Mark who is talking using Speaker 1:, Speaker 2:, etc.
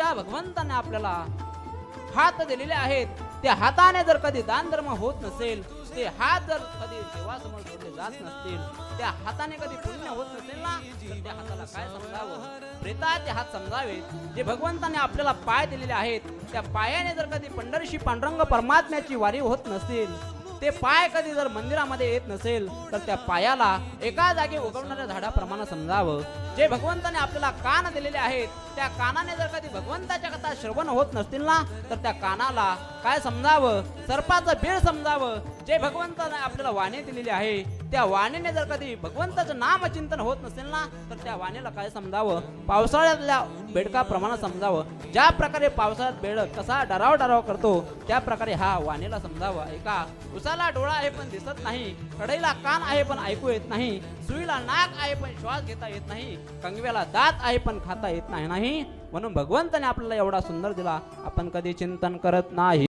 Speaker 1: ज्या भगवंताने आपल्याला हात दिलेले आहेत त्या हाताने जर कधी दान धर्म होत नसेल, ते हात जर कधी देवासमोर जोडले जात नसतील, त्या हाताने कधी पुण्य होत नसेल ना, तर त्या हाताला काय समजावं? प्रेताचे हात समजावेत. जे भगवंताने आपल्याला पाय दिलेले आहेत त्या पायाने जर कधी पंढरीशी पांडुरंग परमात्म्याची वारी होत नसतील, ते पाय कधी जर मंदिरामध्ये येत नसेल, तर त्या पायाला एका जागी उगवणाऱ्या झाडाप्रमाणे समजावं. जे भगवंताने आपल्याला कान दिलेले आहेत त्या कानाने जर कधी भगवंताच्या कथा श्रवण होत नसतील ना, तर त्या कानाला काय समजावं? सर्पाचं बीळ समजावं. जे भगवंताने आपल्याला वाणी दिलेली आहे त्या वाणीने जर कधी भगवंताचं नामचिंतन होत नसेल ना, तर त्या वाणीला काय समजावं? पावसाळ्यातल्या बेडकाप्रमाणे समजावं. ज्या प्रकारे पावसाळ्यात बेडक कसा डराव डराव करतो त्या प्रकारे हा वाणीला समजावं. ऐका, उसाला डोळा आहे पण दिसत नाही, कढईला कान आहे पण ऐकू येत नाही, सुईला नाक आहे पण श्वास घेता येत नाही, कंगव्याला दात आहे पण खाता येत नाही. म्हणून भगवंताने आपल्याला एवढा सुंदर दिला, आपण कधी चिंतन करत नाही.